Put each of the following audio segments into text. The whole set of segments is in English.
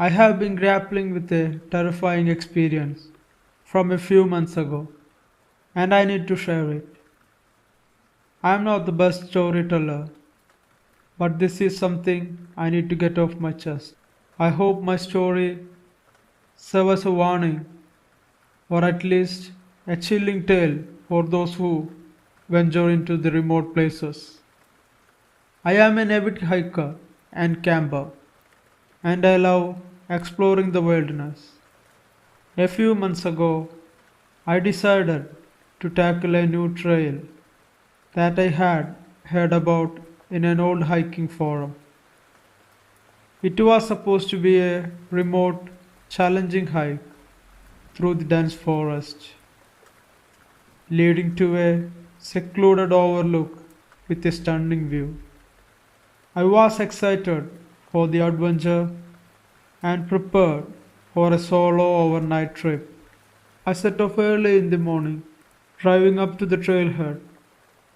I have been grappling with a terrifying experience from a few months ago, and I need to share it. I am not the best storyteller, but this is something I need to get off my chest. I hope my story serves as a warning, or at least a chilling tale for those who venture into the remote places. I am an avid hiker and camper, and I love exploring the wilderness. A few months ago, I decided to tackle a new trail that I had heard about in an old hiking forum. It was supposed to be a remote, challenging hike through the dense forest, leading to a secluded overlook with a stunning view. I was excited for the adventure and prepared for a solo overnight trip. I set off early in the morning, driving up to the trailhead,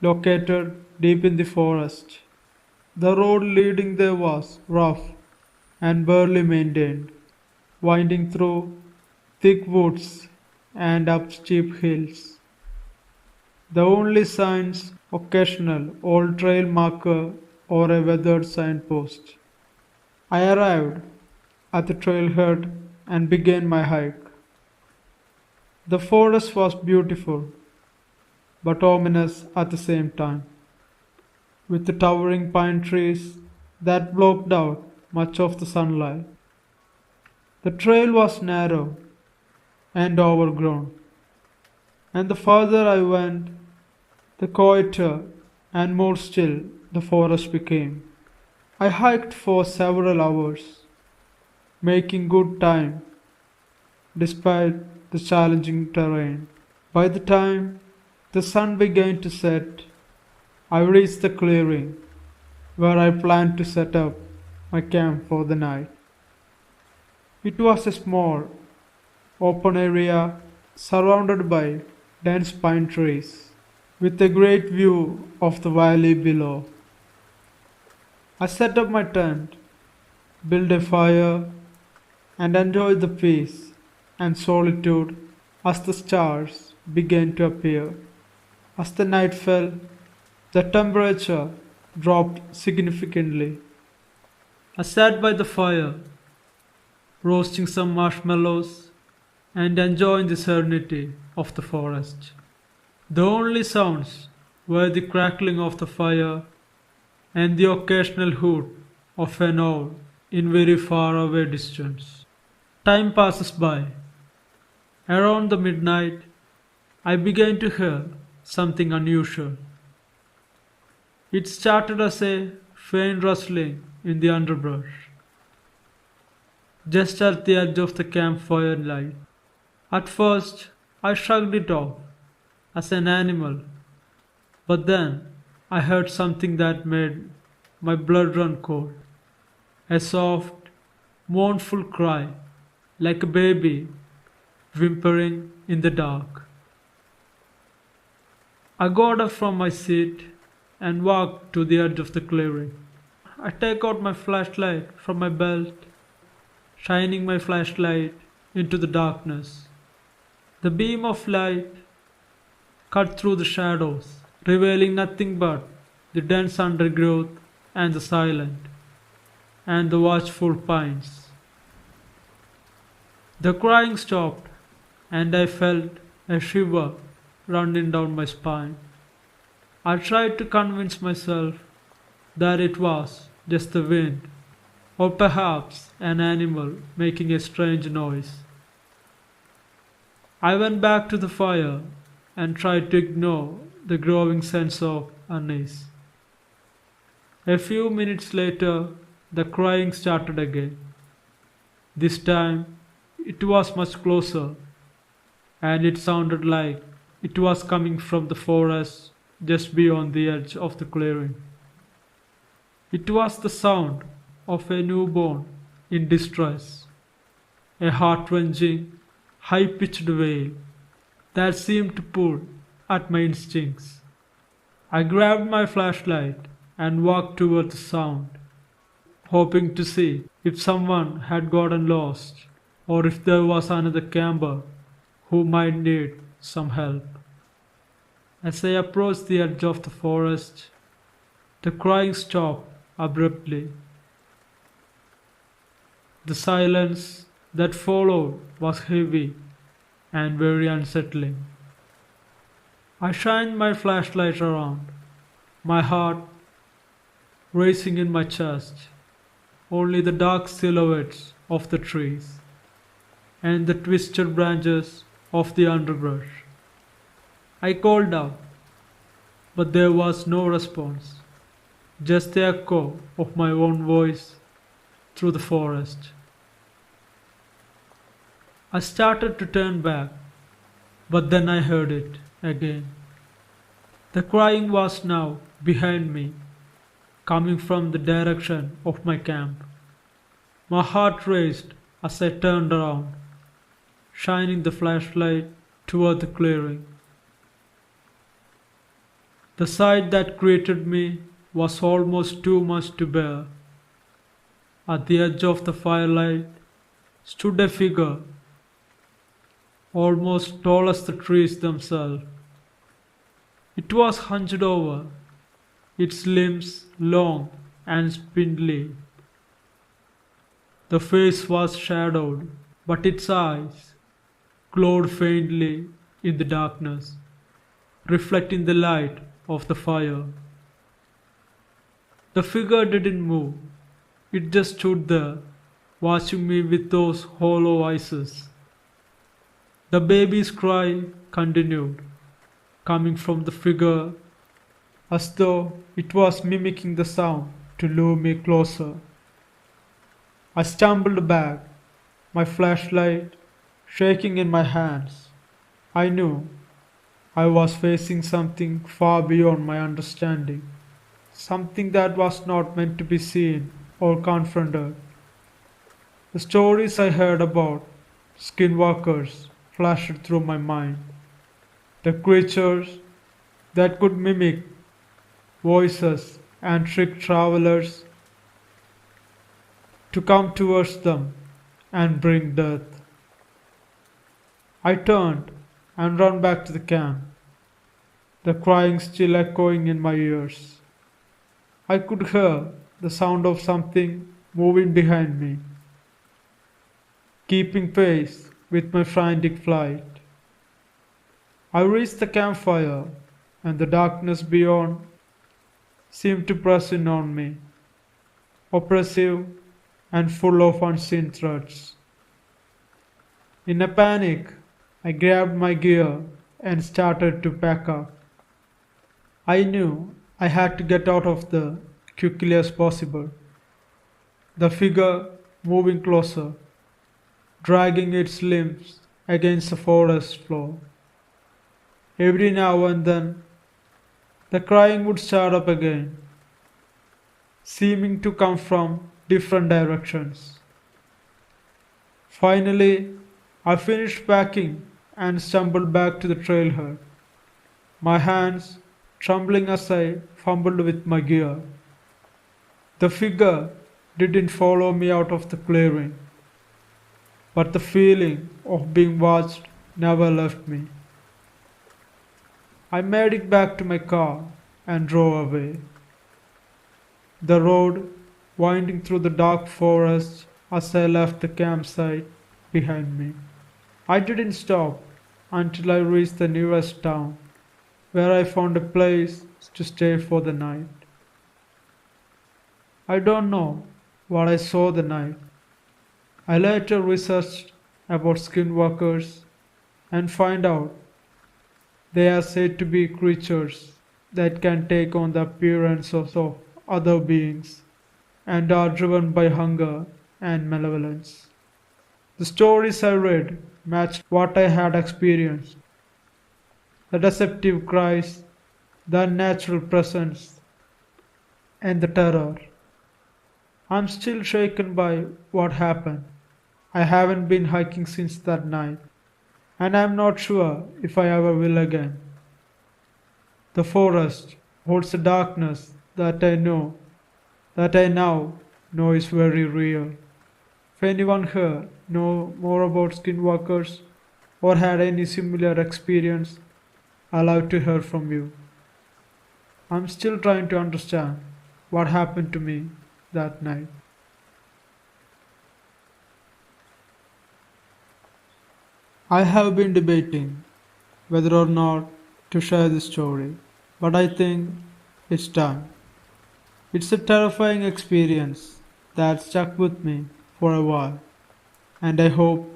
located deep in the forest. The road leading there was rough and barely maintained, winding through thick woods and up steep hills. The only signs occasional old trail marker or a weathered signpost. I arrived at the trailhead and began my hike. The forest was beautiful but ominous at the same time, with the towering pine trees that blocked out much of the sunlight. The trail was narrow and overgrown, and the farther I went, the quieter and more still the forest became. I hiked for several hours, making good time despite the challenging terrain. By the time the sun began to set, I reached the clearing where I planned to set up my camp for the night. It was a small, open area surrounded by dense pine trees with a great view of the valley below. I set up my tent, built a fire, and enjoyed the peace and solitude as the stars began to appear. As the night fell, the temperature dropped significantly. I sat by the fire, roasting some marshmallows and enjoying the serenity of the forest. The only sounds were the crackling of the fire and the occasional hoot of an owl in very far away distance. Time passes by. Around the midnight, I began to hear something unusual. It started as a faint rustling in the underbrush, just at the edge of the campfire light. At first, I shrugged it off as an animal, but then I heard something that made my blood run cold. A soft, mournful cry, like a baby whimpering in the dark. I got up from my seat and walked to the edge of the clearing. I take out my flashlight from my belt, shining my flashlight into the darkness. The beam of light cut through the shadows, revealing nothing but the dense undergrowth and the silent and the watchful pines. The crying stopped, and I felt a shiver running down my spine. I tried to convince myself that it was just the wind, or perhaps an animal making a strange noise. I went back to the fire and tried to ignore the growing sense of unease. A few minutes later, the crying started again. This time, it was much closer, and it sounded like it was coming from the forest just beyond the edge of the clearing. It was the sound of a newborn in distress, a heart-wrenching, high-pitched wail that seemed to pull at my instincts. I grabbed my flashlight and walked toward the sound, hoping to see if someone had gotten lost or if there was another camper who might need some help. As I approached the edge of the forest, the crying stopped abruptly. The silence that followed was heavy and very unsettling. I shined my flashlight around, my heart racing in my chest. Only the dark silhouettes of the trees and the twisted branches of the underbrush. I called out, but there was no response, just the echo of my own voice through the forest. I started to turn back, but then I heard it again. The crying was now behind me, coming from the direction of my camp. My heart raced as I turned around, shining the flashlight toward the clearing. The sight that greeted me was almost too much to bear. At the edge of the firelight stood a figure, almost tall as the trees themselves. It was hunched over, its limbs long and spindly. The face was shadowed, but its eyes glowed faintly in the darkness, reflecting the light of the fire. The figure didn't move. It just stood there, watching me with those hollow eyes. The baby's cry continued, coming from the figure as though it was mimicking the sound to lure me closer. I stumbled back, my flashlight shaking in my hands. I knew I was facing something far beyond my understanding, something that was not meant to be seen or confronted. The stories I heard about skinwalkers flashed through my mind. The creatures that could mimic voices and trick travelers to come towards them and bring death. I turned and ran back to the camp, the crying still echoing in my ears. I could hear the sound of something moving behind me, keeping pace with my frantic flight. I reached the campfire, and the darkness beyond seemed to press in on me, oppressive and full of unseen threats. In a panic, I grabbed my gear and started to pack up. I knew I had to get out of there quickly as possible. The figure moving closer, dragging its limbs against the forest floor. Every now and then, the crying would start up again, seeming to come from different directions. Finally, I finished packing and stumbled back to the trailhead, my hands trembling as I fumbled with my gear. The figure didn't follow me out of the clearing, but the feeling of being watched never left me. I made it back to my car and drove away. The road winding through the dark forest as I left the campsite behind me. I didn't stop until I reached the nearest town, where I found a place to stay for the night. I don't know what I saw the night. I later researched about skinwalkers and find out they are said to be creatures that can take on the appearances of other beings and are driven by hunger and malevolence. The stories I read matched what I had experienced. The deceptive cries, the unnatural presence, and the terror. I'm still shaken by what happened. I haven't been hiking since that night, and I'm not sure if I ever will again. The forest holds a darkness that I now noise very real. If anyone here know more about skinwalkers or had any similar experience, I'd love to hear from you. I'm still trying to understand what happened to me that night. I have been debating whether or not to share this story, but I think it's time. It's a terrifying experience that stuck with me for a while, and I hope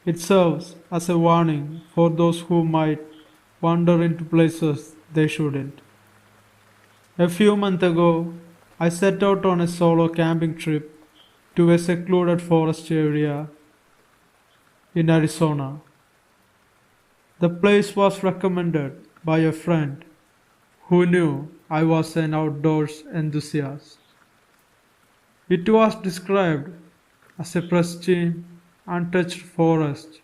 it serves as a warning for those who might wander into places they shouldn't. A few months ago, I set out on a solo camping trip to a secluded forest area in Arizona. The place was recommended by a friend who knew I was an outdoors enthusiast. It was described as a pristine, untouched forest,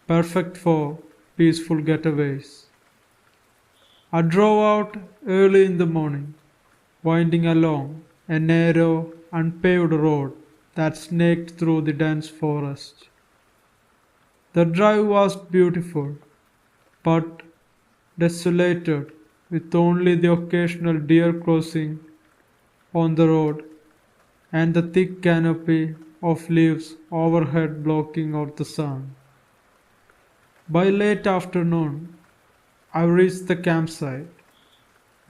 perfect for peaceful getaways. I drove out early in the morning, winding along a narrow, unpaved road that snaked through the dense forest. The drive was beautiful, but desolated, with only the occasional deer crossing on the road and the thick canopy of leaves overhead blocking out the sun. By late afternoon, I reached the campsite,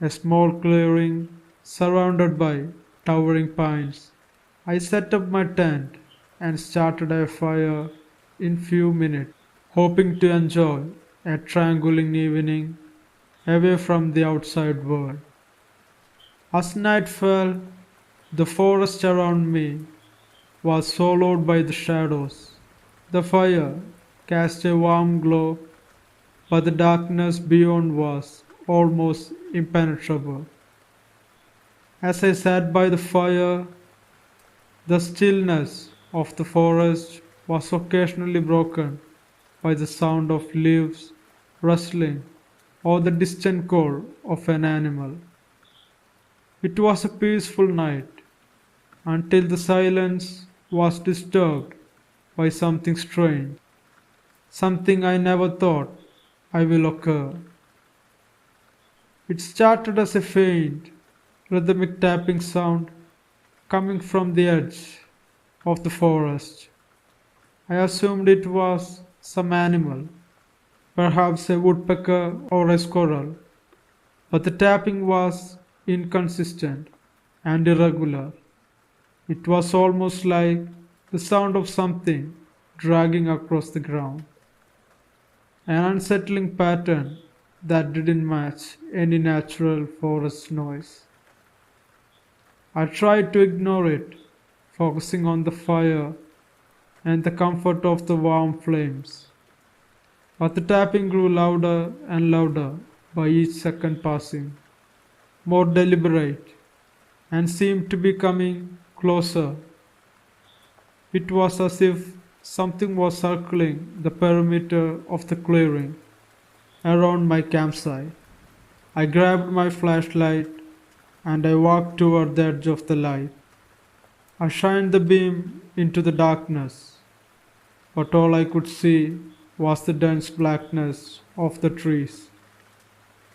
a small clearing surrounded by towering pines. I set up my tent and started a fire in few minutes, hoping to enjoy a tranquil evening away from the outside world. As night fell, the forest around me was swallowed by the shadows. The fire cast a warm glow, but the darkness beyond was almost impenetrable. As I sat by the fire, the stillness of the forest was occasionally broken by the sound of leaves rustling or the distant call of an animal. It was a peaceful night until the silence was disturbed by something strange, something I never thought I will occur. It started as a faint, rhythmic tapping sound coming from the edge of the forest. I assumed it was some animal, perhaps a woodpecker or a squirrel, but the tapping was inconsistent and irregular. It was almost like the sound of something dragging across the ground, an unsettling pattern that didn't match any natural forest noise. I tried to ignore it, focusing on the fire and the comfort of the warm flames. But the tapping grew louder and louder by each second passing, more deliberate, and seemed to be coming closer. It was as if something was circling the perimeter of the clearing around my campsite. I grabbed my flashlight and I walked toward the edge of the light. I shined the beam into the darkness, but all I could see was the dense blackness of the trees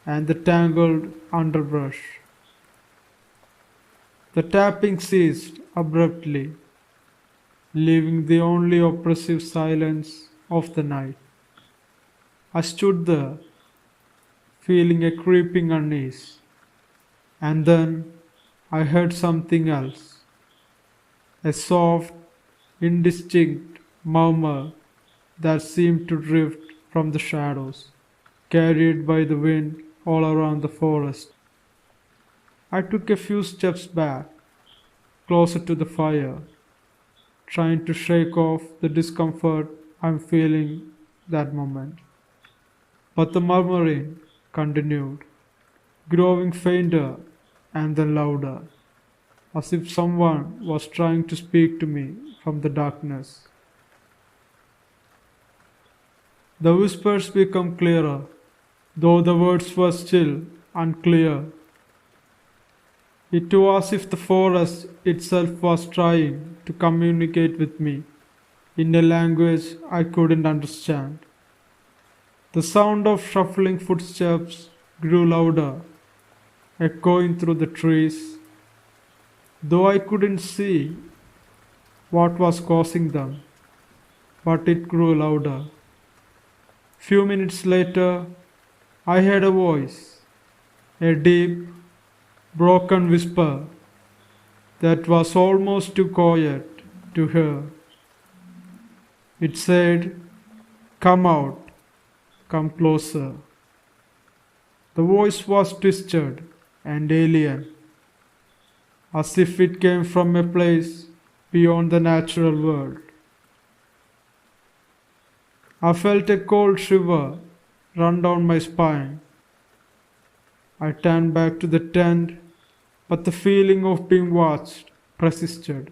and the tangled underbrush. The tapping ceased abruptly, leaving the only oppressive silence of the night. I stood there, feeling a creeping unease, and then I heard something else, a soft, indistinct murmur that seemed to drift from the shadows, carried by the wind all around the forest. I took a few steps back, closer to the fire, trying to shake off the discomfort I'm feeling that moment. But the murmuring continued, growing fainter and then louder, as if someone was trying to speak to me from the darkness. The whispers became clearer, though the words were still unclear. It was as if the forest itself was trying to communicate with me in a language I couldn't understand. The sound of shuffling footsteps grew louder, echoing through the trees, though I couldn't see what was causing them, but it grew louder. Few minutes later, I heard a voice, a deep, broken whisper that was almost too quiet to hear. It said, "Come out, come closer." The voice was twisted and alien, as if it came from a place beyond the natural world. I felt a cold shiver run down my spine. I turned back to the tent, but the feeling of being watched persisted,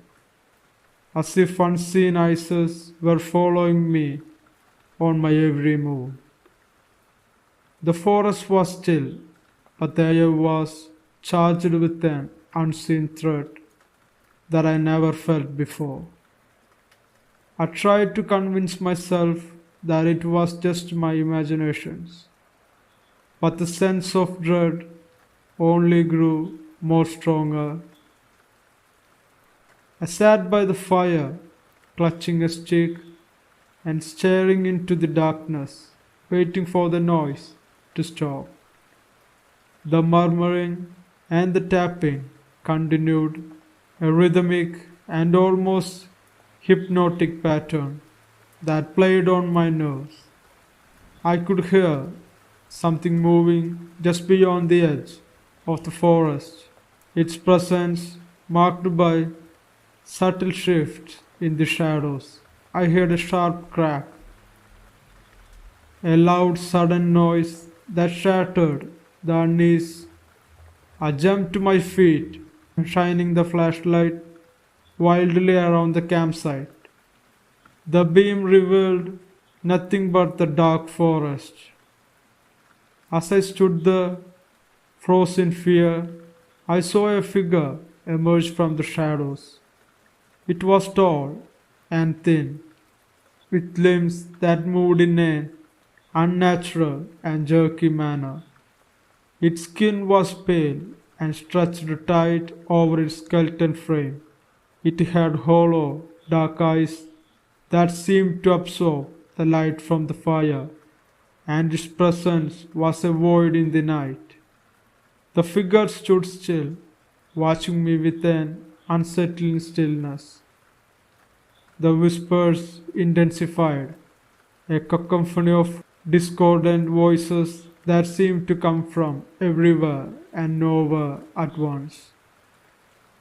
as if unseen eyes were following me on my every move. The forest was still, but the air was charged with an unseen threat that I never felt before. I tried to convince myself that it was just my imaginations, but the sense of dread only grew more stronger. I sat by the fire, clutching a stick and staring into the darkness, waiting for the noise to stop. The murmuring and the tapping continued, a rhythmic and almost hypnotic pattern that played on my nerves. I could hear something moving just beyond the edge of the forest, its presence marked by subtle shifts in the shadows. I heard a sharp crack, a loud sudden noise that shattered the unease. I jumped to my feet, shining the flashlight wildly around the campsite. The beam revealed nothing but the dark forest. As I stood there, frozen in fear, I saw a figure emerge from the shadows. It was tall and thin, with limbs that moved in an unnatural and jerky manner. Its skin was pale and stretched tight over its skeleton frame. It had hollow, dark eyes that seemed to absorb the light from the fire, and its presence was a void in the night. The figure stood still, watching me with an unsettling stillness. The whispers intensified, a cacophony of discordant voices that seemed to come from everywhere and nowhere at once.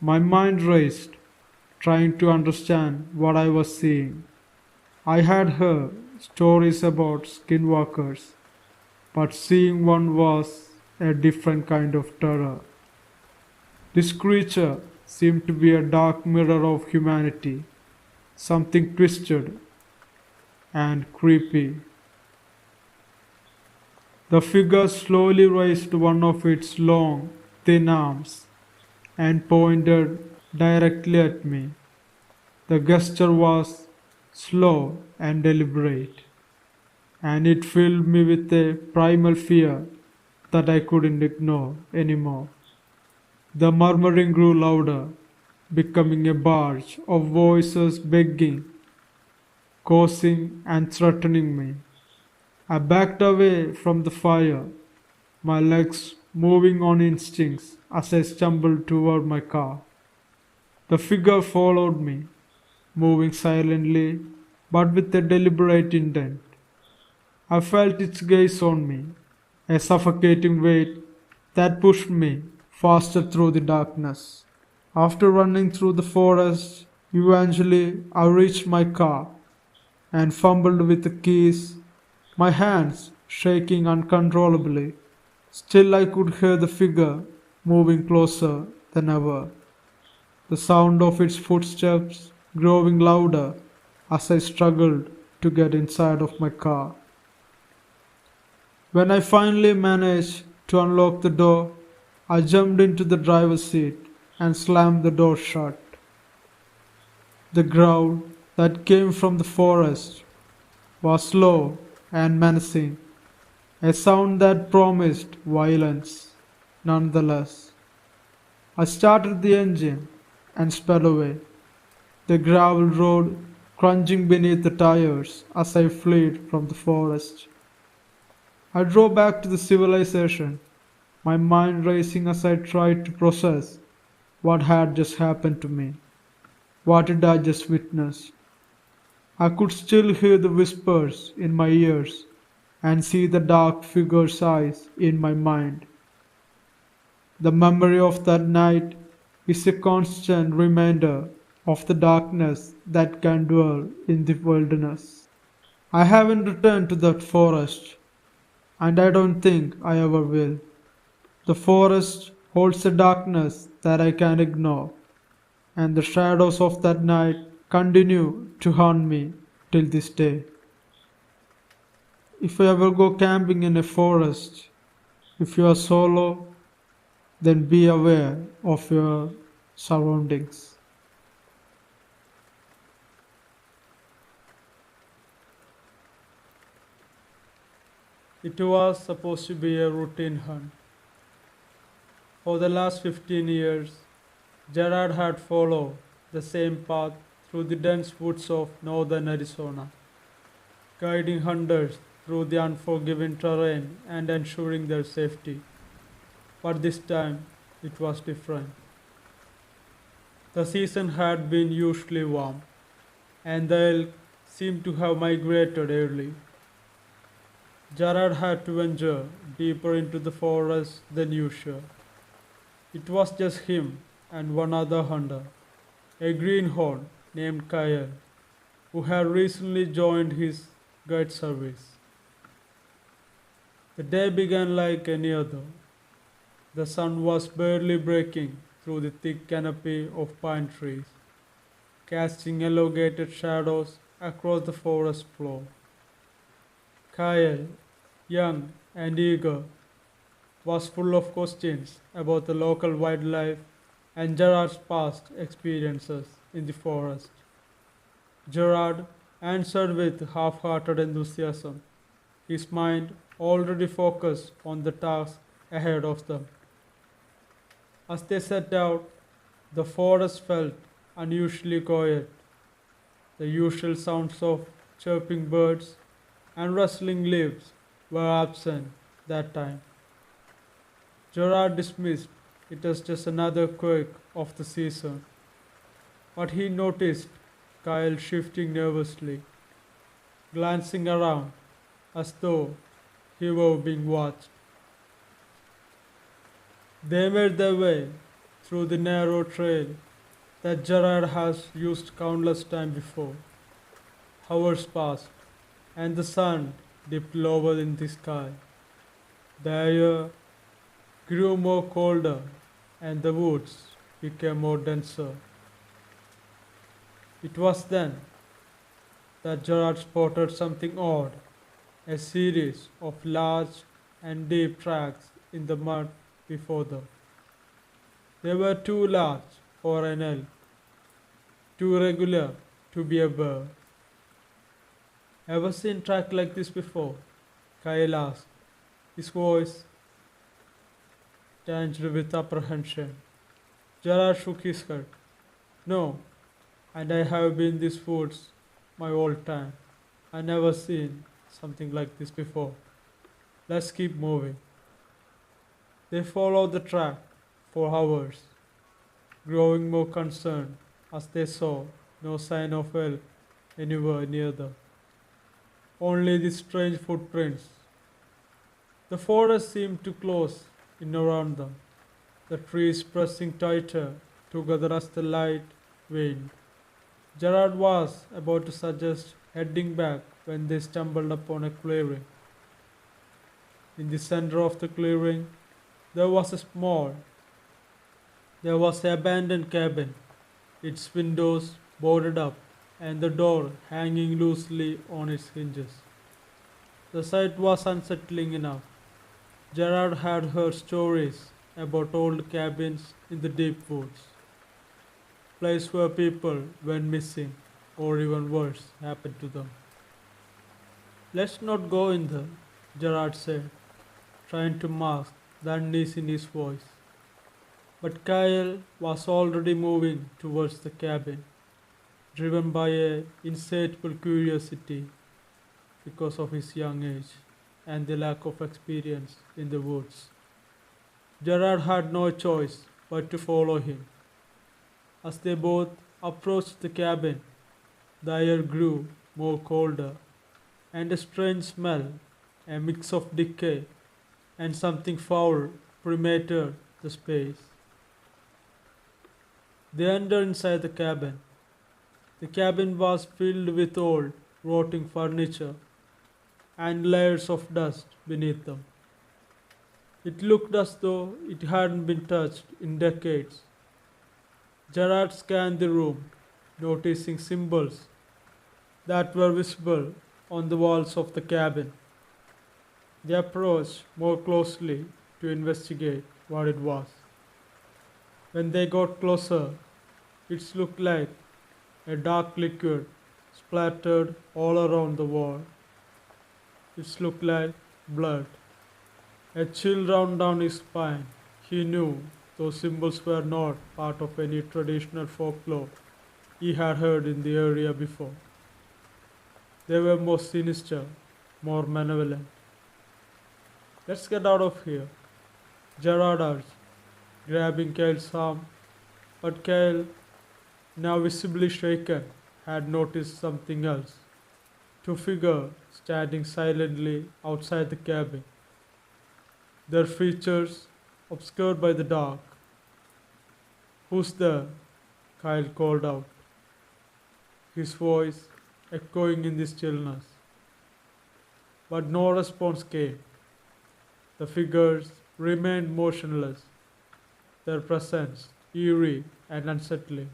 My mind raced, trying to understand what I was seeing. I had heard stories about skinwalkers, but seeing one was a different kind of terror. This creature seemed to be a dark mirror of humanity, something twisted and creepy. The figure slowly raised one of its long, thin arms and pointed directly at me. The gesture was slow and deliberate, and it filled me with a primal fear that I couldn't ignore anymore. The murmuring grew louder, becoming a barrage of voices begging, cursing, and threatening me. I backed away from the fire, my legs moving on instincts as I stumbled toward my car. The figure followed me, moving silently but with a deliberate intent. I felt its gaze on me, a suffocating weight that pushed me faster through the darkness. After running through the forest, eventually I reached my car and fumbled with the keys, my hands shaking uncontrollably. Still, I could hear the figure moving closer than ever, the sound of its footsteps growing louder as I struggled to get inside of my car. When I finally managed to unlock the door, I jumped into the driver's seat and slammed the door shut. The growl that came from the forest was slow and menacing, a sound that promised violence. Nonetheless, I started the engine and sped away, the gravel road crunching beneath the tires as I fled from the forest. I drove back to the civilization, my mind racing as I tried to process what had just happened to me. What did I just witness? I could still hear the whispers in my ears and see the dark figure's eyes in my mind. The memory of that night is a constant reminder of the darkness that can dwell in the wilderness. I haven't returned to that forest, and I don't think I ever will. The forest holds a darkness that I can't ignore, and the shadows of that night continue to haunt me till this day. If you ever go camping in a forest, if you are solo, then be aware of your surroundings. It was supposed to be a routine hunt. For the last 15 years, Gerard had followed the same path through the dense woods of northern Arizona, guiding hunters through the unforgiving terrain and ensuring their safety. But this time, it was different. The season had been usually warm, and the elk seemed to have migrated early. Gerard had to venture deeper into the forest than usual. It was just him and one other hunter, a greenhorn named Kyle, who had recently joined his guide service. The day began like any other. The sun was barely breaking through the thick canopy of pine trees, casting elongated shadows across the forest floor. Kyle, young and eager, was full of questions about the local wildlife and Gerard's past experiences in the forest. Gerard answered with half-hearted enthusiasm, his mind already focused on the task ahead of them. As they set out, the forest felt unusually quiet. The usual sounds of chirping birds and rustling leaves were absent that time. Gerard dismissed it as just another quirk of the season, but he noticed Kyle shifting nervously, glancing around as though he were being watched. They made their way through the narrow trail that Gerard has used countless times before. Hours passed, and the sun dipped lower in the sky. The air grew more colder, and the woods became more denser. It was then that Gerard spotted something odd, a series of large and deep tracks in the mud before them. They were too large for an elk, too regular to be a bear. Ever seen track like this before? Kyle asked, his voice tinged with apprehension. Gerard shook his head. No, and I have been in these woods my whole time. I never seen something like this before. Let's keep moving. They followed the track for hours, growing more concerned as they saw no sign of elk anywhere near them. Only the strange footprints. The forest seemed to close in around them, the trees pressing tighter together as the light waned. Gerard was about to suggest heading back when they stumbled upon a clearing. In the center of the clearing, there was an abandoned cabin, its windows boarded up and the door hanging loosely on its hinges. The sight was unsettling enough. Gerard had heard stories about old cabins in the deep woods, place where people went missing or even worse happened to them. Let's not go in there, Gerard said, trying to mask the unease in his voice. But Kyle was already moving towards the cabin, driven by a insatiable curiosity because of his young age and the lack of experience in the woods. Gerard had no choice but to follow him. As they both approached the cabin, the air grew more colder, and a strange smell, a mix of decay and something foul, permeated the space. They entered inside the cabin. The cabin was filled with old, rotting furniture and layers of dust beneath them. It looked as though it hadn't been touched in decades. Gerard scanned the room, noticing symbols that were visible on the walls of the cabin. They approached more closely to investigate what it was. When they got closer, it looked like a dark liquid splattered all around the wall. It looked like blood. A chill ran down his spine. He knew those symbols were not part of any traditional folklore he had heard in the area before. They were more sinister, more malevolent. Let's get out of here, Gerard urged, grabbing Kyle's arm. But Kyle, now visibly shaken, had noticed something else. Two figures standing silently outside the cabin, their features obscured by the dark. "Who's there?" Kyle called out, his voice echoing in the stillness. But no response came. The figures remained motionless, their presence eerie and unsettling.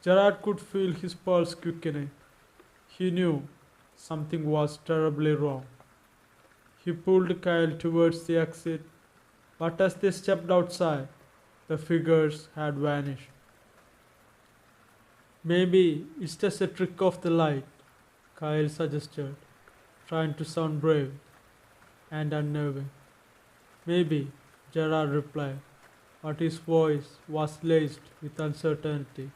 Gerard could feel his pulse quickening. He knew something was terribly wrong. He pulled Kyle towards the exit, but as they stepped outside, the figures had vanished. "Maybe it's just a trick of the light," Kyle suggested, trying to sound brave and unnerving. "Maybe," Gerard replied, but his voice was laced with uncertainty.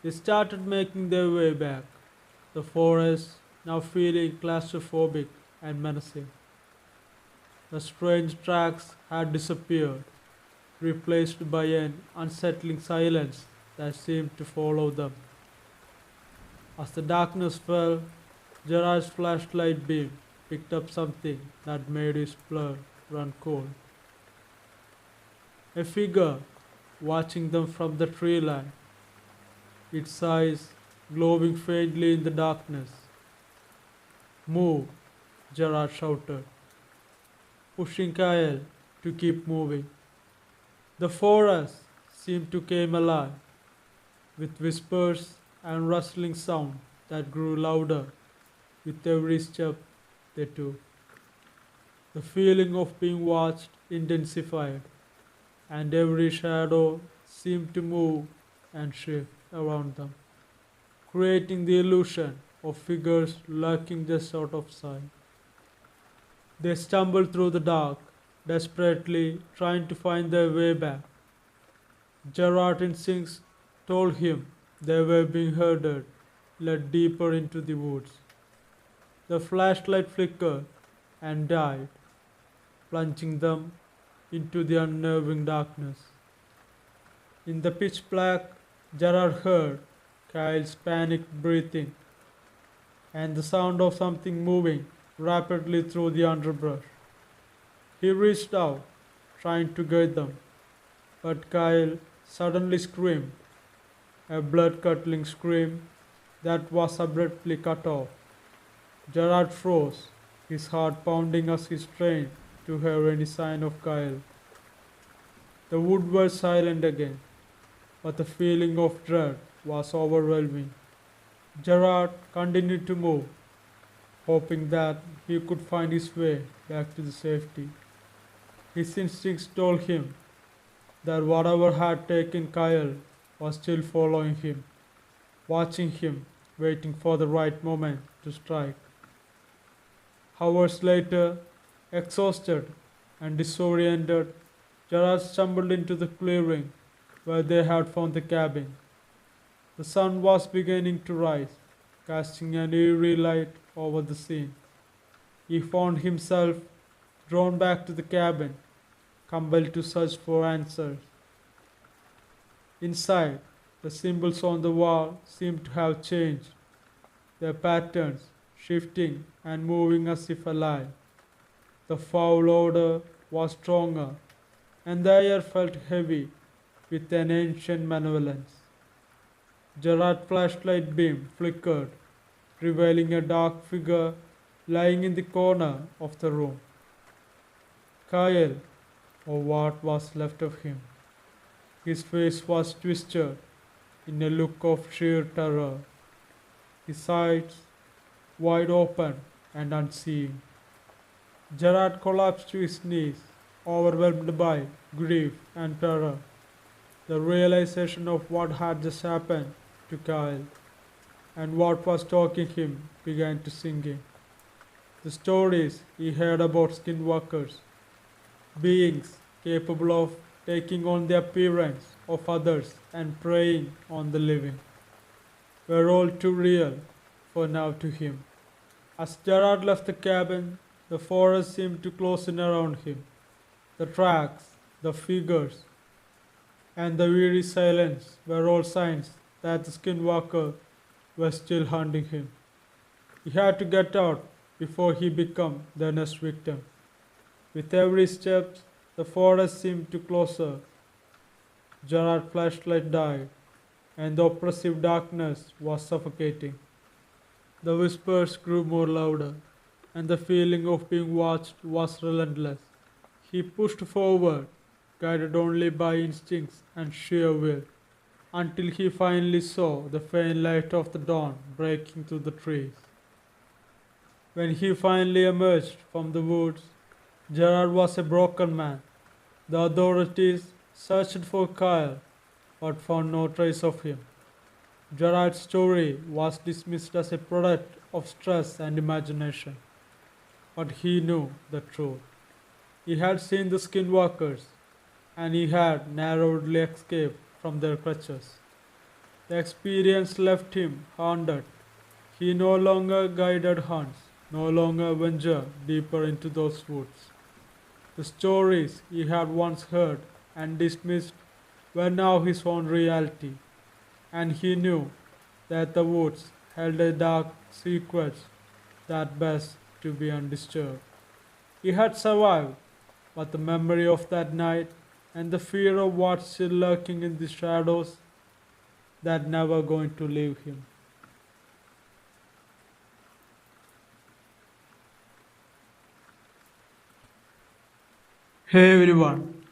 They started making their way back, the forest now feeling claustrophobic and menacing. The strange tracks had disappeared, replaced by an unsettling silence that seemed to follow them. As the darkness fell, Gerard's flashlight beam picked up something that made his blood run cold. A figure watching them from the tree line, its eyes glowing faintly in the darkness. "Move," Gerard shouted, pushing Kyle to keep moving. The forest seemed to come alive, with whispers and rustling sound that grew louder with every step they took. The feeling of being watched intensified, and every shadow seemed to move and shift around them, creating the illusion of figures lurking just out of sight. They stumbled through the dark, desperately trying to find their way back. Gerard's instincts told him they were being herded, led deeper into the woods. The flashlight flickered and died, plunging them into the unnerving darkness. In the pitch black, Gerard heard Kyle's panicked breathing and the sound of something moving rapidly through the underbrush. He reached out, trying to guide them, but Kyle suddenly screamed, a blood-curdling scream that was abruptly cut off. Gerard froze, his heart pounding as he strained to hear any sign of Kyle. The woods were silent again, but the feeling of dread was overwhelming. Gerard continued to move, hoping that he could find his way back to the safety. His instincts told him that whatever had taken Kyle was still following him, watching him, waiting for the right moment to strike. Hours later, exhausted and disoriented, Gerard stumbled into the clearing where they had found the cabin. The sun was beginning to rise, casting an eerie light over the scene. He found himself drawn back to the cabin, compelled to search for answers. Inside, the symbols on the wall seemed to have changed, their patterns shifting and moving as if alive. The foul odor was stronger, and the air felt heavy with an ancient malevolence. Gerard's flashlight beam flickered, revealing a dark figure lying in the corner of the room. Kyle, or what was left of him. His face was twisted in a look of sheer terror, his eyes wide open and unseeing. Gerard collapsed to his knees, overwhelmed by grief and terror. The realization of what had just happened to Kyle and what was stalking him began to sink in. The stories he heard about skinwalkers, beings capable of taking on the appearance of others and preying on the living, were all too real for now to him. As Gerard left the cabin, the forest seemed to close in around him. The tracks, the figures, and the weary silence were all signs that the skinwalker was still hunting him. He had to get out before he became the next victim. With every step, the forest seemed to closer. Gerard's flashlight died, and the oppressive darkness was suffocating. The whispers grew more louder, and the feeling of being watched was relentless. He pushed forward, guided only by instincts and sheer will, until he finally saw the faint light of the dawn breaking through the trees. When he finally emerged from the woods, Gerard was a broken man. The authorities searched for Kyle, but found no trace of him. Gerard's story was dismissed as a product of stress and imagination. But he knew the truth. He had seen the skinwalkers, and he had narrowly escaped from their clutches. The experience left him haunted. He no longer guided hunts, no longer ventured deeper into those woods. The stories he had once heard and dismissed were now his own reality, and he knew that the woods held a dark secret that best to be undisturbed. He had survived, but the memory of that night and the fear of what's still lurking in the shadows, that never going to leave him. Hey everyone,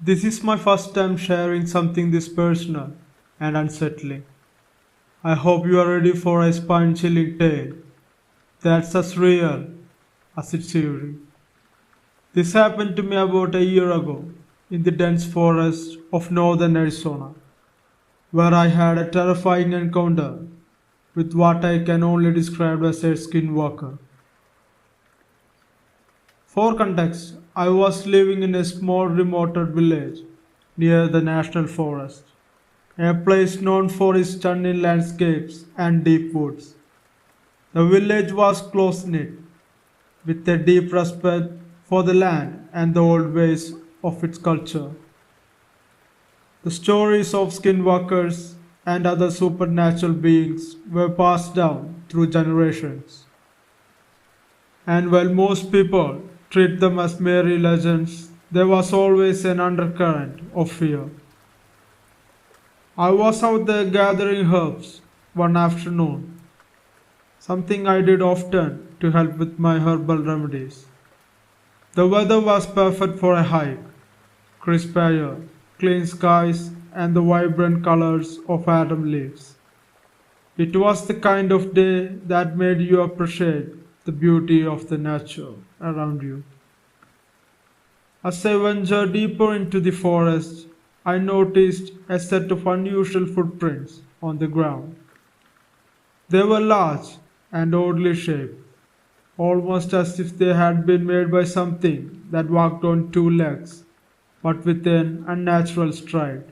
this is my first time sharing something this personal and unsettling. I hope you are ready for a spine-chilling tale that's as real as it's eerie. This happened to me about a year ago in the dense forest of northern Arizona, where I had a terrifying encounter with what I can only describe as a skinwalker. For context, I was living in a small remote village near the national forest, a place known for its stunning landscapes and deep woods. The village was close-knit, with a deep respect for the land and the old ways of its culture. The stories of skinwalkers and other supernatural beings were passed down through generations. And while most people treat them as merry legends, there was always an undercurrent of fear. I was out there gathering herbs one afternoon, something I did often to help with my herbal remedies. The weather was perfect for a hike, crisp air, clean skies, and the vibrant colors of autumn leaves. It was the kind of day that made you appreciate the beauty of the nature around you. As I ventured deeper into the forest, I noticed a set of unusual footprints on the ground. They were large and oddly shaped, almost as if they had been made by something that walked on two legs, but with an unnatural stride.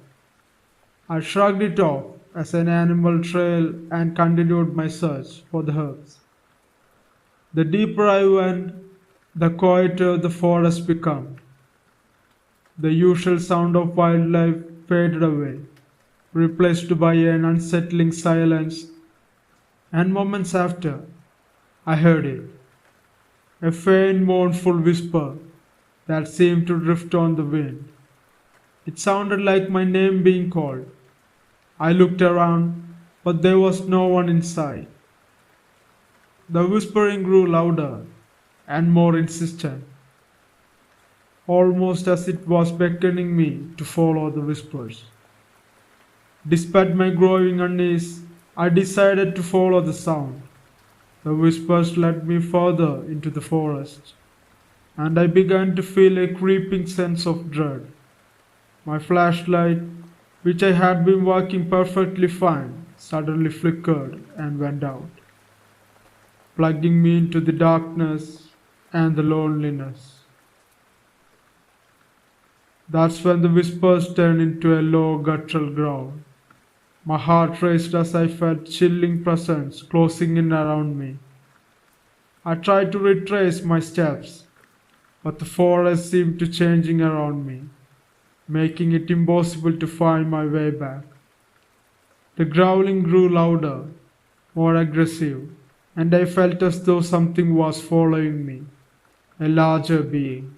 I shrugged it off as an animal trail and continued my search for the herbs. The deeper I went, the quieter the forest became. The usual sound of wildlife faded away, replaced by an unsettling silence, and moments after, I heard it, a faint mournful whisper that seemed to drift on the wind. It sounded like my name being called. I looked around, but there was no one in sight. The whispering grew louder and more insistent, almost as it was beckoning me to follow the whispers. Despite my growing unease, I decided to follow the sound. The whispers led me further into the forest, and I began to feel a creeping sense of dread. My flashlight, which I had been working perfectly fine, suddenly flickered and went out, plugging me into the darkness and the loneliness. That's when the whispers turned into a low guttural growl. My heart raced as I felt chilling presence closing in around me. I tried to retrace my steps, but the forest seemed to changing around me, making it impossible to find my way back. The growling grew louder, more aggressive, and I felt as though something was following me, a larger being.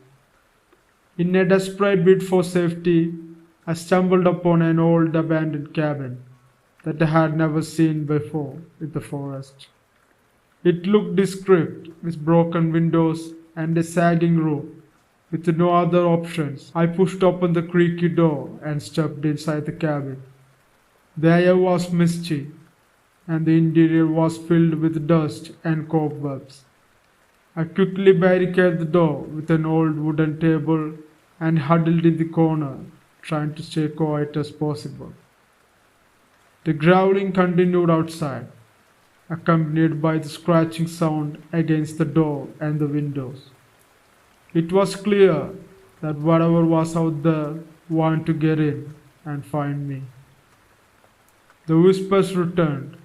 In a desperate bid for safety, I stumbled upon an old abandoned cabin that I had never seen before in the forest. It looked decrepit, with broken windows and a sagging roof. With no other options, I pushed open the creaky door and stepped inside the cabin. The air was misty, and the interior was filled with dust and cobwebs. I quickly barricaded the door with an old wooden table and huddled in the corner, trying to stay quiet as possible. The growling continued outside, accompanied by the scratching sound against the door and the windows. It was clear that whatever was out there wanted to get in and find me. The whispers returned,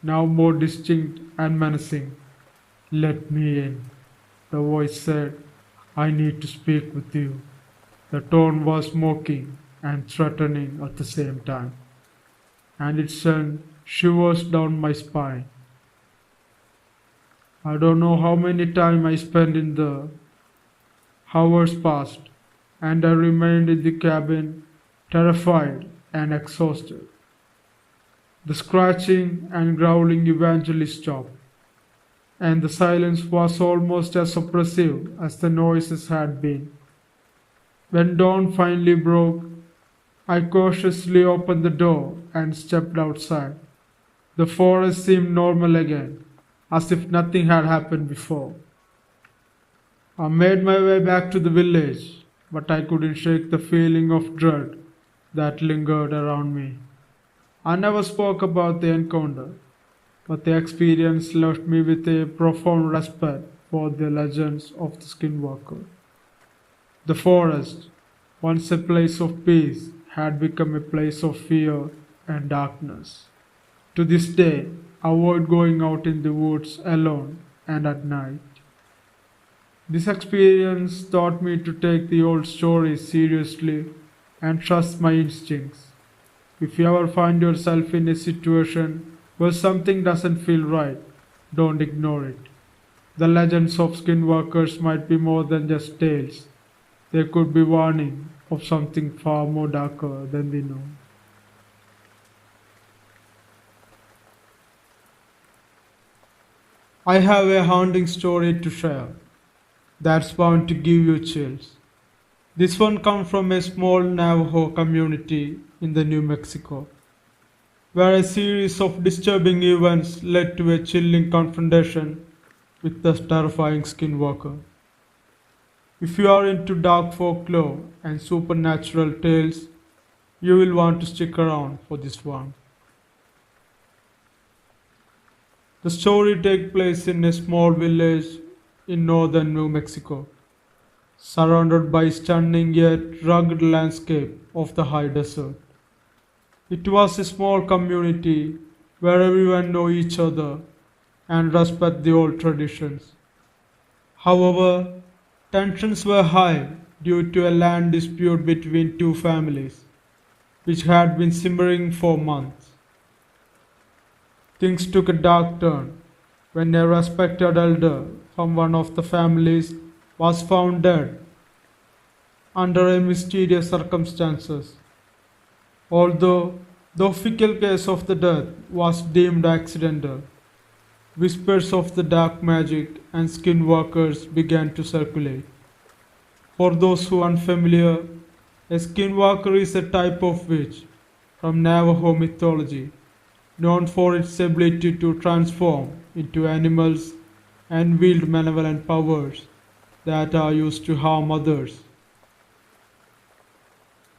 now more distinct and menacing. "Let me in," the voice said. "I need to speak with you." The tone was mocking and threatening at the same time, and it sent shivers down my spine. I don't know how many times I spent in there. Hours passed, and I remained in the cabin, terrified and exhausted. The scratching and growling eventually stopped, and the silence was almost as oppressive as the noises had been. When dawn finally broke, I cautiously opened the door and stepped outside. The forest seemed normal again, as if nothing had happened before. I made my way back to the village, but I couldn't shake the feeling of dread that lingered around me. I never spoke about the encounter, but the experience left me with a profound respect for the legends of the Skinwalker. The forest, once a place of peace, had become a place of fear and darkness. To this day, I avoid going out in the woods alone and at night. This experience taught me to take the old stories seriously and trust my instincts. If you ever find yourself in a situation where something doesn't feel right, don't ignore it. The legends of skinwalkers might be more than just tales. They could be warning of something far more darker than we know. I have a haunting story to share that's bound to give you chills. This one comes from a small Navajo community in the New Mexico, where a series of disturbing events led to a chilling confrontation with the terrifying skinwalker. If you are into dark folklore and supernatural tales, you will want to stick around for this one. The story takes place in a small village in northern New Mexico, surrounded by stunning yet rugged landscape of the high desert. It was a small community where everyone knew each other and respect the old traditions. However, tensions were high due to a land dispute between two families, which had been simmering for months. Things took a dark turn when a respected elder from one of the families was found dead under a mysterious circumstances. Although the official case of the death was deemed accidental, whispers of the dark magic and skinwalkers began to circulate. For those who are unfamiliar, a skinwalker is a type of witch from Navajo mythology, known for its ability to transform into animals and wield malevolent powers that are used to harm others.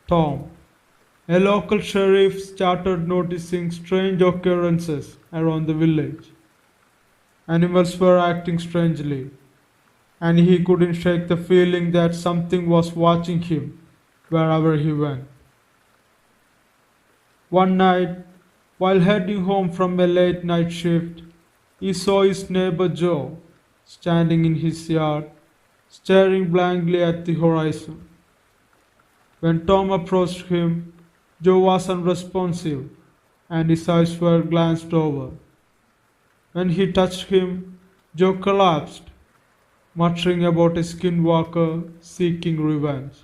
Tom, a local sheriff, started noticing strange occurrences around the village. Animals were acting strangely, and he couldn't shake the feeling that something was watching him wherever he went. One night, while heading home from a late night shift, he saw his neighbor Joe standing in his yard, staring blankly at the horizon. When Tom approached him, Joe was unresponsive and his eyes were glanced over. When he touched him, Joe collapsed, muttering about a skinwalker seeking revenge.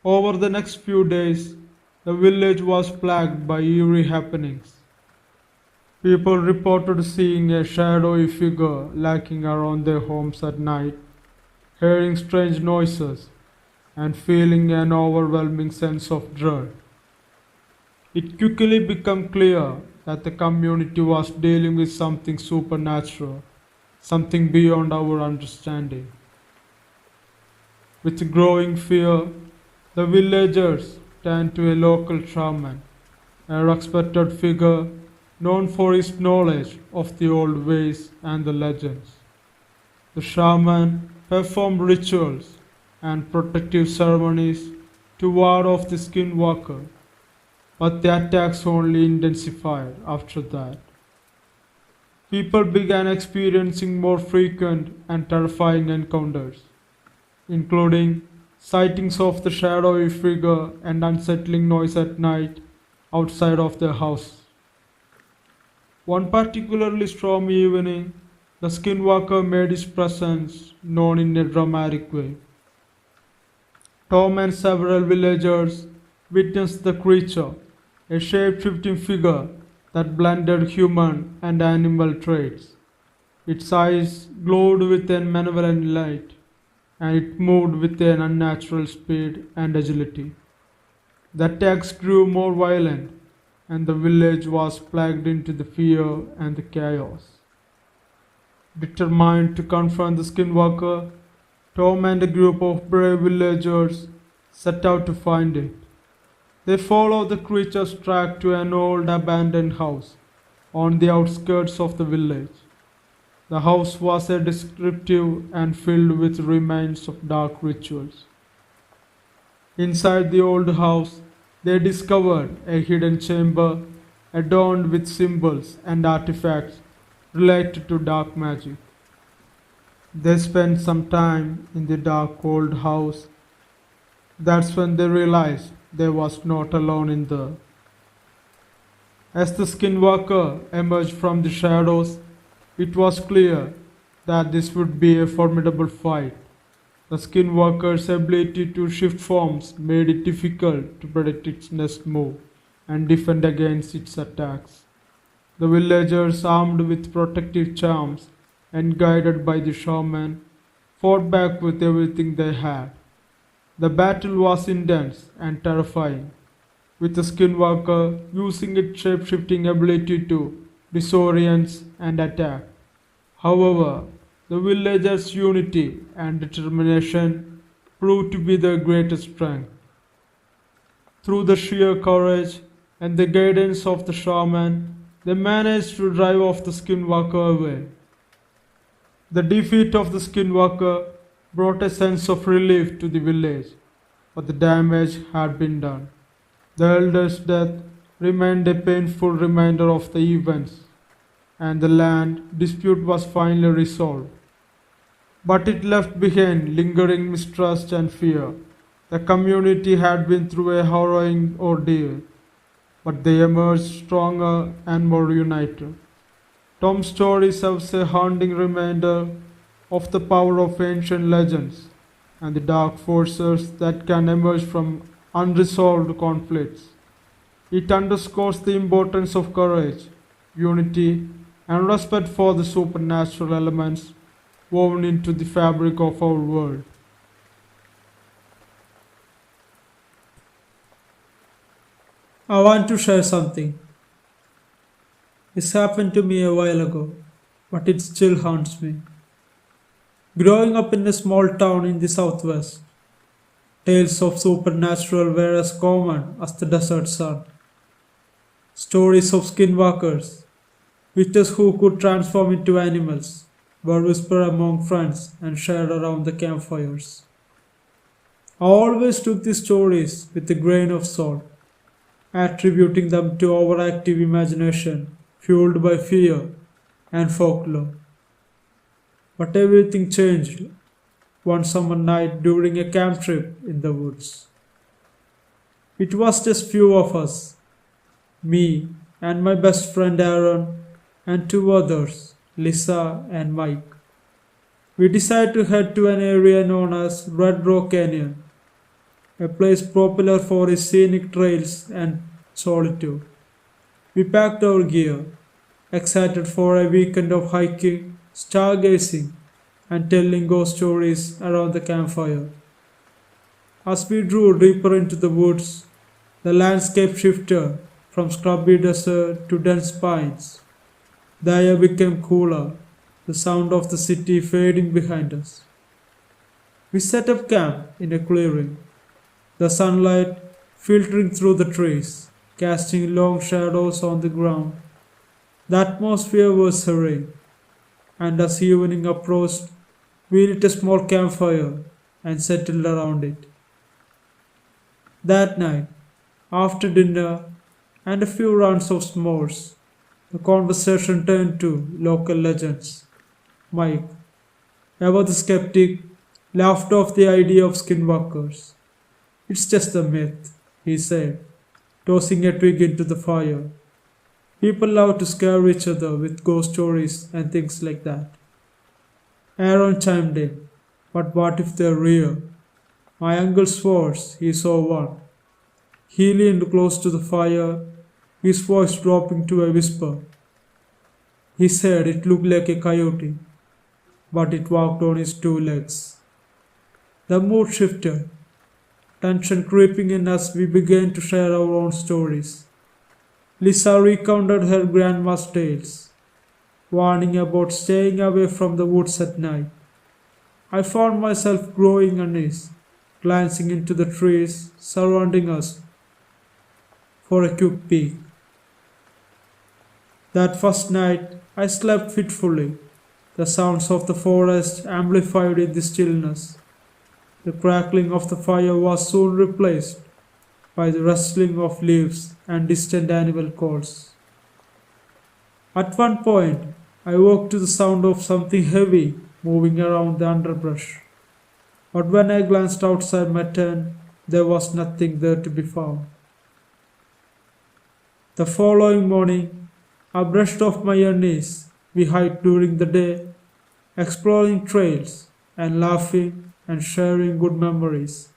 Over the next few days, the village was plagued by eerie happenings. People reported seeing a shadowy figure lurking around their homes at night, hearing strange noises, and feeling an overwhelming sense of dread. It quickly became clear that the community was dealing with something supernatural, something beyond our understanding. With growing fear, the villagers turned to a local shaman, a respected figure known for his knowledge of the old ways and the legends. The shaman performed rituals and protective ceremonies to ward off the skinwalker, but the attacks only intensified after that. People began experiencing more frequent and terrifying encounters, including sightings of the shadowy figure and unsettling noise at night outside of their house. One particularly stormy evening, the skinwalker made his presence known in a dramatic way. Tom and several villagers witnessed the creature, a shape-shifting figure that blended human and animal traits. Its eyes glowed with a malevolent light, and it moved with an unnatural speed and agility. The attacks grew more violent, and the village was plunged into the fear and the chaos. Determined to confront the skinwalker, Tom and a group of brave villagers set out to find it. They followed the creature's track to an old abandoned house on the outskirts of the village. The house was descriptive and filled with remains of dark rituals. Inside the old house, they discovered a hidden chamber adorned with symbols and artifacts related to dark magic. They spent some time in the dark old house. That's when they realized they was not alone in there. As the skinwalker emerged from the shadows, it was clear that this would be a formidable fight. The skinwalker's ability to shift forms made it difficult to predict its next move and defend against its attacks. The villagers, armed with protective charms and guided by the shaman, fought back with everything they had. The battle was intense and terrifying, with the skinwalker using its shape-shifting ability to disorient and attack. However, The villagers' unity and determination proved to be their greatest strength. Through the sheer courage and the guidance of the shaman, they managed to drive off the Skinwalker away. The defeat of the Skinwalker brought a sense of relief to the village, but the damage had been done. The elder's death remained a painful reminder of the events, and the land dispute was finally resolved. But it left behind lingering mistrust and fear. The community had been through a harrowing ordeal, but they emerged stronger and more united. Tom's story serves a haunting reminder of the power of ancient legends and the dark forces that can emerge from unresolved conflicts. It underscores the importance of courage, unity, and respect for the supernatural elements woven into the fabric of our world. I want to share something. This happened to me a while ago, but it still haunts me. Growing up in a small town in the southwest, tales of supernatural were as common as the desert sun. Stories of skinwalkers, witches who could transform into animals, were whispered among friends and shared around the campfires. I always took these stories with a grain of salt, attributing them to overactive imagination fueled by fear and folklore. But everything changed one summer night during a camp trip in the woods. It was just few of us, me and my best friend Aaron and two others, Lisa and Mike. We decided to head to an area known as Red Rock Canyon, a place popular for its scenic trails and solitude. We packed our gear, excited for a weekend of hiking, stargazing, and telling ghost stories around the campfire. As we drew deeper into the woods, the landscape shifted from scrubby desert to dense pines. The air became cooler, the sound of the city fading behind us. We set up camp in a clearing, the sunlight filtering through the trees, casting long shadows on the ground. The atmosphere was serene, and as evening approached, we lit a small campfire and settled around it. That night, after dinner and a few rounds of s'mores, the conversation turned to local legends. Mike, ever the skeptic, laughed off the idea of skinwalkers. It's just a myth, he said, tossing a twig into the fire. People love to scare each other with ghost stories and things like that. Aaron chimed in, but what if they're real? My uncle swore he saw one. He leaned close to the fire, his voice dropping to a whisper. He said it looked like a coyote, but it walked on its two legs. The mood shifted, tension creeping in as we began to share our own stories. Lisa recounted her grandma's tales, warning about staying away from the woods at night. I found myself growing uneasy, glancing into the trees surrounding us for a quick peek. That first night, I slept fitfully, the sounds of the forest amplified in the stillness. The crackling of the fire was soon replaced by the rustling of leaves and distant animal calls. At one point, I woke to the sound of something heavy moving around the underbrush. But when I glanced outside my tent, there was nothing there to be found. The following morning, I brushed off my unease. We hiked during the day, exploring trails and laughing and sharing good memories.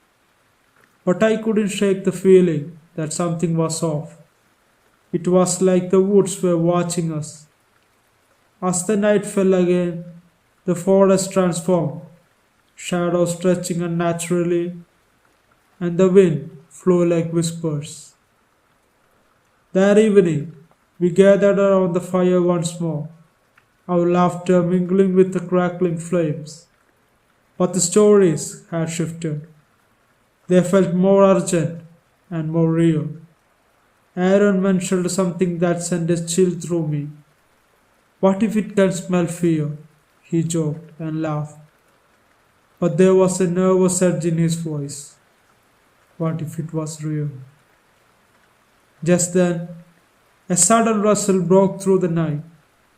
But I couldn't shake the feeling that something was off. It was like the woods were watching us. As the night fell again, the forest transformed, shadows stretching unnaturally, and the wind flew like whispers. That evening, we gathered around the fire once more, our laughter mingling with the crackling flames. But the stories had shifted. They felt more urgent and more real. Aaron mentioned something that sent a chill through me. What if it can smell fear? He joked and laughed. But there was a nervous edge in his voice. What if it was real? Just then, a sudden rustle broke through the night.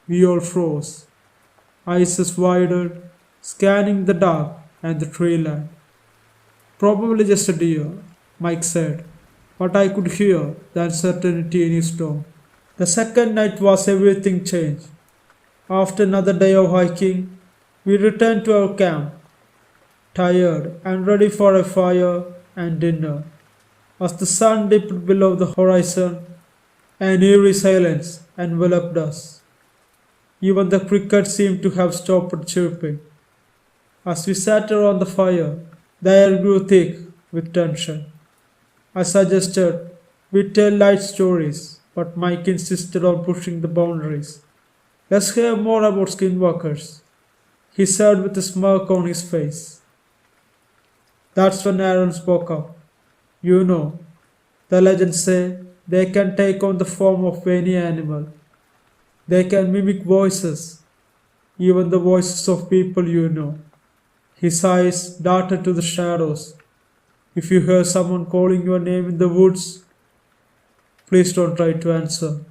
We all froze, eyes widened, scanning the dark and the tree line. Probably just a deer, Mike said, but I could hear the uncertainty in his tone. The second night was everything changed. After another day of hiking, we returned to our camp, tired and ready for a fire and dinner. As the sun dipped below the horizon, an eerie silence enveloped us. Even the crickets seemed to have stopped chirping. As we sat around the fire, the air grew thick with tension. I suggested we tell light stories, but Mike insisted on pushing the boundaries. Let's hear more about skinwalkers, he said with a smirk on his face. That's when Aaron spoke up. You know, the legends say they can take on the form of any animal. They can mimic voices, even the voices of people you know. His eyes darted to the shadows. If you hear someone calling your name in the woods, please don't try to answer.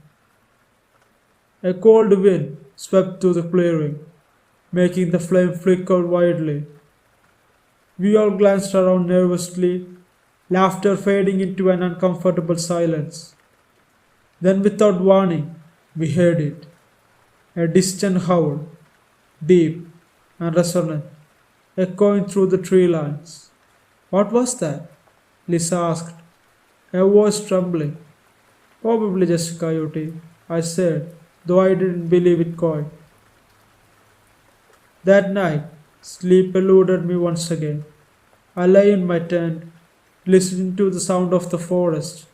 A cold wind swept through the clearing, making the flame flicker wildly. We all glanced around nervously, laughter fading into an uncomfortable silence. Then, without warning, we heard it. A distant howl, deep and resonant, echoing through the tree lines. What was that? Lisa asked, her voice trembling. Probably just a coyote, I said, though I didn't believe it quite. That night, sleep eluded me once again. I lay in my tent, listening to the sound of the forest,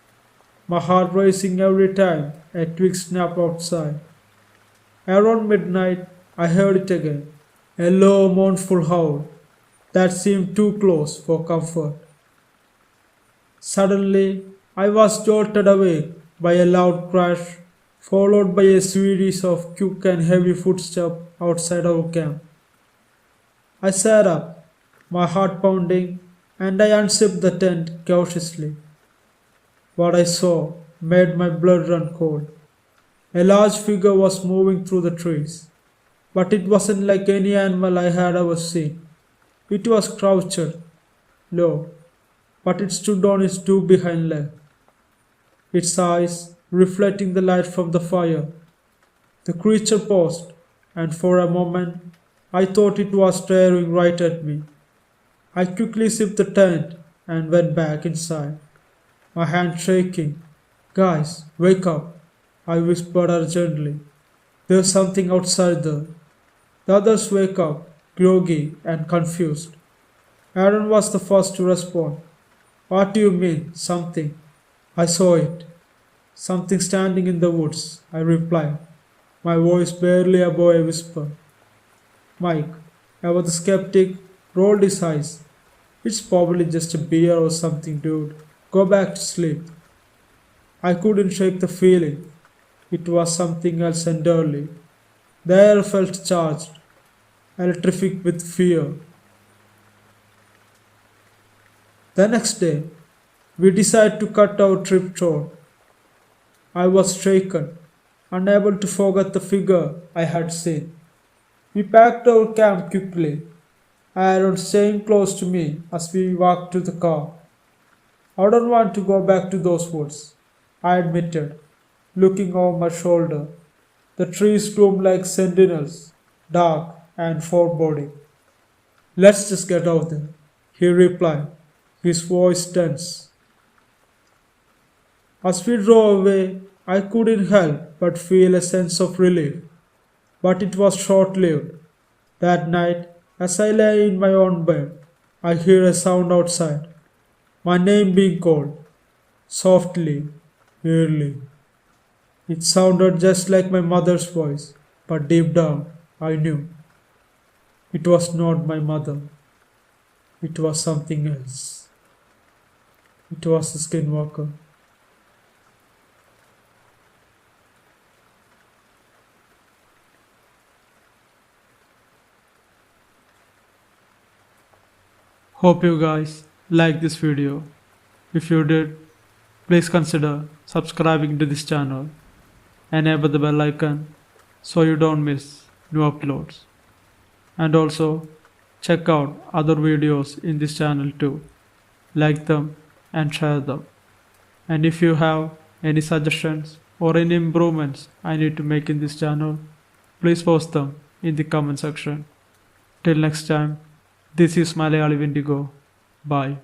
my heart racing every time a twig snapped outside. Around midnight, I heard it again, a low, mournful howl that seemed too close for comfort. Suddenly, I was jolted awake by a loud crash, followed by a series of quick and heavy footsteps outside our camp. I sat up, my heart pounding, and I unzipped the tent cautiously. What I saw made my blood run cold. A large figure was moving through the trees, but it wasn't like any animal I had ever seen. It was crouched, low, but it stood on its two behind legs, its eyes reflecting the light from the fire. The creature paused, and for a moment I thought it was staring right at me. I quickly zipped the tent and went back inside, my hand shaking. Guys, wake up, I whispered urgently. There's something outside there. The others wake up, groggy and confused. Aaron was the first to respond. What do you mean, something? I saw it. Something standing in the woods, I replied, my voice barely above a whisper. Mike, ever the skeptic, rolled his eyes. It's probably just a beer or something, dude. Go back to sleep. I couldn't shake the feeling. It was something else entirely. The air felt charged, electric with fear. The next day, we decided to cut our trip short. I was shaken, unable to forget the figure I had seen. We packed our camp quickly, Aaron staying close to me as we walked to the car. I don't want to go back to those woods, I admitted, looking over my shoulder. The trees loomed like sentinels, dark and foreboding. Let's just get out there, he replied, his voice tense. As we drove away, I couldn't help but feel a sense of relief. But it was short-lived. That night, as I lay in my own bed, I heard a sound outside. My name being called. Softly, eerily. It sounded just like my mother's voice, but deep down I knew it was not my mother, it was something else. It was a skinwalker. Hope you guys like this video. If you did, please consider subscribing to this channel. Enable the bell icon so you don't miss new uploads. And also check out other videos in this channel too. Like them and share them. And if you have any suggestions or any improvements I need to make in this channel, please post them in the comment section. Till next time, this is Malayali Wendigo. Bye.